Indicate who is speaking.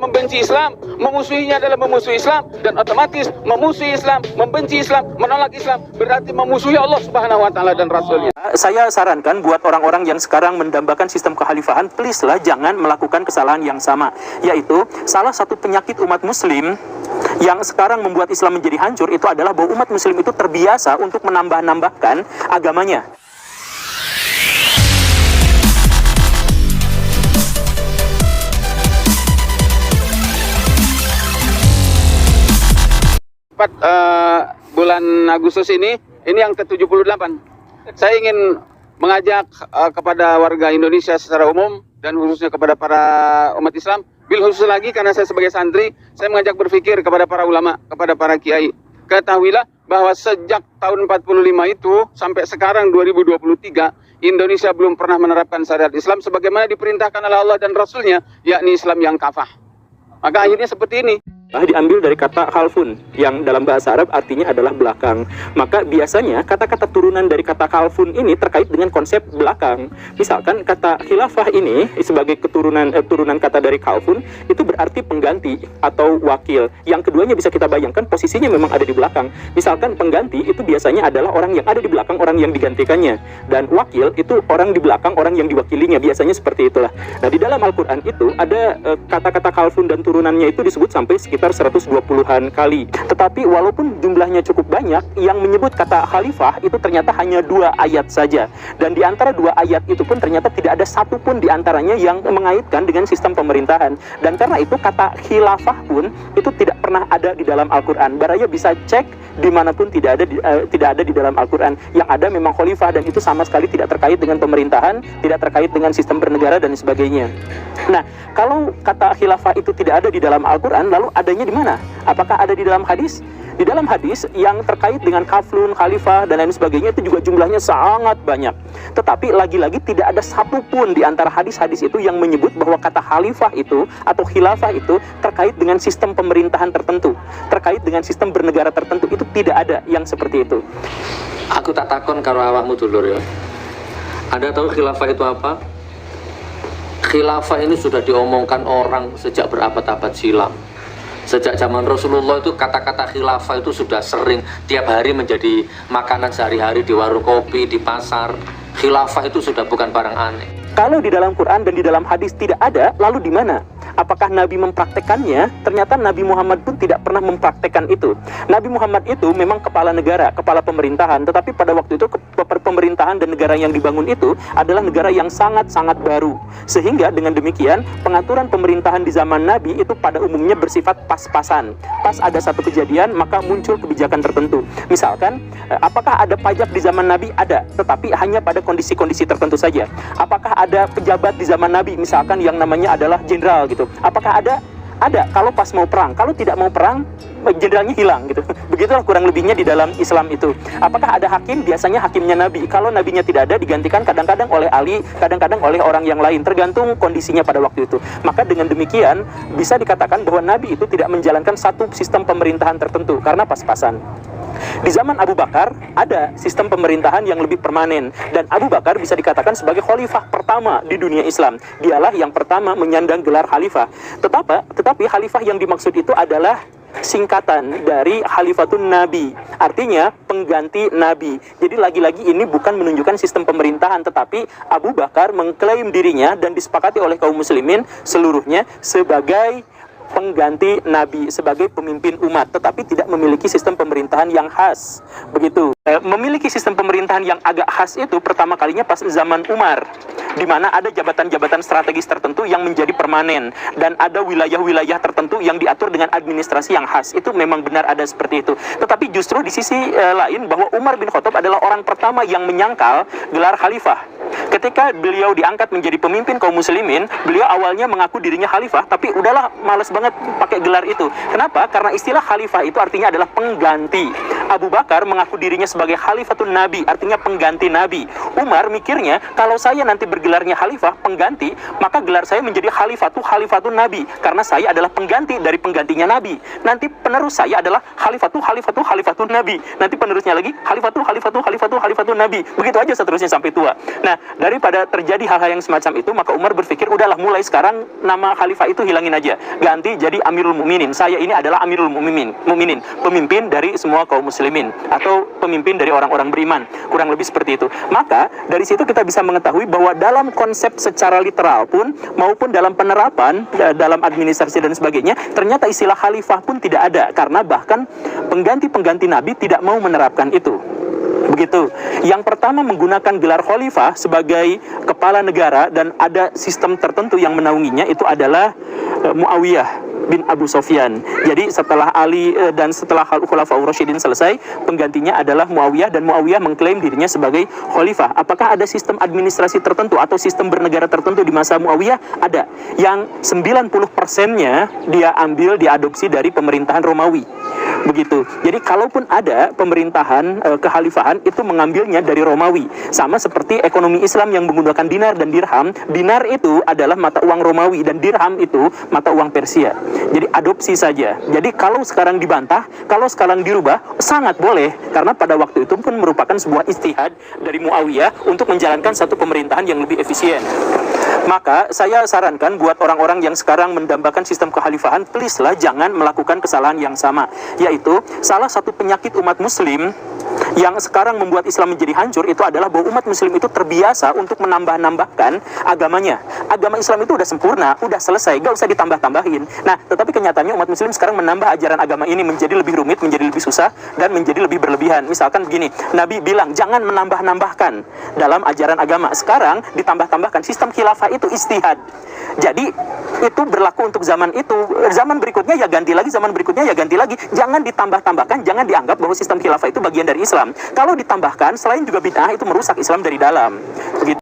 Speaker 1: Membenci Islam, memusuhinya adalah memusuhi Islam, dan otomatis memusuhi Islam, membenci Islam, menolak Islam, berarti memusuhi Allah Subhanahu wa Ta'ala dan Rasulnya.
Speaker 2: Saya sarankan buat orang-orang yang sekarang mendambakan sistem kekhalifahan, please lah jangan melakukan kesalahan yang sama, yaitu salah satu penyakit umat muslim yang sekarang membuat Islam menjadi hancur itu adalah bahwa umat muslim itu terbiasa untuk menambah-nambahkan agamanya.
Speaker 1: Bulan Agustus ini yang ke-78. Saya ingin mengajak kepada warga Indonesia secara umum dan khususnya kepada para umat Islam, bil khusus lagi karena saya sebagai santri, saya mengajak berpikir kepada para ulama, kepada para kiai. Ketahuilah bahwa sejak tahun 45 itu sampai sekarang 2023, Indonesia belum pernah menerapkan syariat Islam sebagaimana diperintahkan oleh Allah dan Rasulnya, yakni Islam yang kafah. Maka akhirnya seperti ini.
Speaker 2: Diambil dari kata khalfun yang dalam bahasa Arab artinya adalah belakang. Maka biasanya kata-kata turunan dari kata khalfun ini terkait dengan konsep belakang. Misalkan kata khilafah ini sebagai turunan kata dari khalfun itu berarti pengganti atau wakil. Yang keduanya bisa kita bayangkan posisinya memang ada di belakang. Misalkan pengganti itu biasanya adalah orang yang ada di belakang orang yang digantikannya, dan wakil itu orang di belakang orang yang diwakilinya. Biasanya seperti itulah. Nah, di dalam Al-Qur'an itu ada kata-kata khalfun dan turunannya itu disebut sampai sekitar 120-an kali. Tetapi walaupun jumlahnya cukup banyak, yang menyebut kata khalifah itu ternyata hanya 2 ayat saja. Dan di antara 2 ayat itu pun ternyata tidak ada satupun di antaranya yang mengaitkan dengan sistem pemerintahan. Dan karena itu kata khilafah pun itu tidak pernah ada di dalam Al-Quran. Baraya bisa cek dimanapun tidak ada di dalam Al-Quran. Yang ada memang khalifah, dan itu sama sekali tidak terkait dengan pemerintahan, tidak terkait dengan sistem bernegara dan sebagainya. Nah, kalau kata khilafah itu tidak ada di dalam Al-Quran, lalu adanya di mana? Apakah ada di dalam hadis? Di dalam hadis yang terkait dengan kaflun, khalifah, dan lain sebagainya itu juga jumlahnya sangat banyak. Tetapi lagi-lagi tidak ada satupun di antara hadis-hadis itu yang menyebut bahwa kata khalifah itu atau khilafah itu terkait dengan sistem pemerintahan tertentu, terkait dengan sistem bernegara tertentu. Itu tidak ada yang seperti itu.
Speaker 3: Aku tak takon karo awakmu dulur ya. Anda tahu khilafah itu apa? Khilafah ini sudah diomongkan orang sejak berabad-abad silam. Sejak zaman Rasulullah itu kata-kata khilafah itu sudah sering tiap hari menjadi makanan sehari-hari di warung kopi, di pasar. Khilafah itu sudah bukan barang aneh.
Speaker 2: Kalau di dalam Quran dan di dalam hadis tidak ada, lalu di mana? Apakah Nabi mempraktekannya? Ternyata Nabi Muhammad pun tidak pernah mempraktekkan itu. Nabi Muhammad itu memang kepala negara, kepala pemerintahan, tetapi pada waktu itu pemerintahan dan negara yang dibangun itu adalah negara yang sangat-sangat baru. Sehingga dengan demikian, pengaturan pemerintahan di zaman Nabi itu pada umumnya bersifat pas-pasan. Pas ada satu kejadian, maka muncul kebijakan tertentu. Misalkan, apakah ada pajak di zaman Nabi? Ada, tetapi hanya pada kondisi-kondisi tertentu saja. Apakah ada pejabat di zaman Nabi, misalkan yang namanya adalah jenderal gitu? Apakah ada? Ada, kalau pas mau perang. Kalau tidak mau perang, jenderalnya hilang gitu. Begitulah kurang lebihnya di dalam Islam itu. Apakah ada hakim? Biasanya hakimnya Nabi. Kalau nabinya tidak ada, digantikan kadang-kadang oleh Ali, kadang-kadang oleh orang yang lain, tergantung kondisinya pada waktu itu. Maka dengan demikian bisa dikatakan bahwa Nabi itu tidak menjalankan satu sistem pemerintahan tertentu karena pas-pasan. Di zaman Abu Bakar ada sistem pemerintahan yang lebih permanen, dan Abu Bakar bisa dikatakan sebagai khalifah pertama di dunia Islam. Dialah yang pertama menyandang gelar khalifah. Tetapi khalifah yang dimaksud itu adalah singkatan dari Khalifatun Nabi, artinya pengganti Nabi. Jadi lagi-lagi ini bukan menunjukkan sistem pemerintahan, tetapi Abu Bakar mengklaim dirinya dan disepakati oleh kaum muslimin seluruhnya sebagai pengganti Nabi, sebagai pemimpin umat, tetapi tidak memiliki sistem pemerintahan yang khas. Begitu. Memiliki sistem pemerintahan yang agak khas itu pertama kalinya pas zaman Umar, di mana ada jabatan-jabatan strategis tertentu yang menjadi permanen, dan ada wilayah-wilayah tertentu yang diatur dengan administrasi yang khas. Itu memang benar ada seperti itu. Tetapi justru di sisi lain bahwa Umar bin Khattab adalah orang pertama yang menyangkal gelar khalifah. Ketika beliau diangkat menjadi pemimpin kaum muslimin, beliau awalnya mengaku dirinya khalifah, tapi udahlah males banget pakai gelar itu. Kenapa? Karena istilah khalifah itu artinya adalah pengganti. Abu Bakar mengaku dirinya sebagai khalifatun Nabi, artinya pengganti Nabi. Umar mikirnya, kalau saya nanti bergelarnya khalifah, pengganti, maka gelar saya menjadi khalifatun Nabi, karena saya adalah pengganti dari penggantinya Nabi. Nanti penerus saya adalah khalifatun Nabi. Nanti penerusnya lagi khalifatun Nabi. Begitu aja seterusnya sampai tua. Nah, daripada terjadi hal-hal yang semacam itu, maka Umar berpikir, udahlah mulai sekarang nama khalifah itu hilangin aja, ganti jadi Amirul Mukminin. Saya ini adalah Amirul Mukminin, pemimpin dari semua kaum muslimin atau pemimpin dari orang-orang beriman, kurang lebih seperti itu. Maka dari situ kita bisa mengetahui bahwa dalam konsep secara literal pun maupun dalam penerapan dalam administrasi dan sebagainya, ternyata istilah khalifah pun tidak ada, karena bahkan pengganti-pengganti nabi tidak mau menerapkan itu. Begitu. Yang pertama menggunakan gelar khalifah sebagai kepala negara dan ada sistem tertentu yang menaunginya itu adalah Muawiyah bin Abu Sofyan. Jadi setelah Ali dan setelah Khulafaur Rasyidin selesai, penggantinya adalah Muawiyah, dan Muawiyah mengklaim dirinya sebagai khalifah. Apakah ada sistem administrasi tertentu atau sistem bernegara tertentu di masa Muawiyah? Ada. Yang 90%-nya dia ambil, diadopsi dari pemerintahan Romawi. Begitu. Jadi kalaupun ada pemerintahan kekhalifahan, itu mengambilnya dari Romawi. Sama seperti ekonomi Islam yang menggunakan dinar dan dirham. Dinar itu adalah mata uang Romawi dan dirham itu mata uang Persia. Jadi adopsi saja. Jadi kalau sekarang dibantah, kalau sekarang dirubah, sangat boleh, karena pada waktu itu pun merupakan sebuah ijtihad dari Muawiyah untuk menjalankan satu pemerintahan yang lebih efisien. Maka saya sarankan buat orang-orang yang sekarang mendambakan sistem kekhalifahan, please lah jangan melakukan kesalahan yang sama. Yaitu salah satu penyakit umat muslim yang sekarang membuat Islam menjadi hancur itu adalah bahwa umat muslim itu terbiasa untuk menambah-nambahkan agamanya. Agama Islam itu udah sempurna, udah selesai, gak usah ditambah-tambahin. Nah, tetapi kenyataannya umat muslim sekarang menambah ajaran agama ini menjadi lebih rumit, menjadi lebih susah, dan menjadi lebih berlebihan. Misalkan begini, Nabi bilang jangan menambah-nambahkan dalam ajaran agama. Sekarang ditambah-tambahkan. Sistem khilafah itu ijtihad. Jadi itu berlaku untuk zaman itu. Zaman berikutnya ya ganti lagi, zaman berikutnya ya ganti lagi. Jangan ditambah-tambahkan, jangan dianggap bahwa sistem khilafah itu bagian dari Islam. Kalau ditambahkan, selain juga bid'ah, itu merusak Islam dari dalam. Begitu.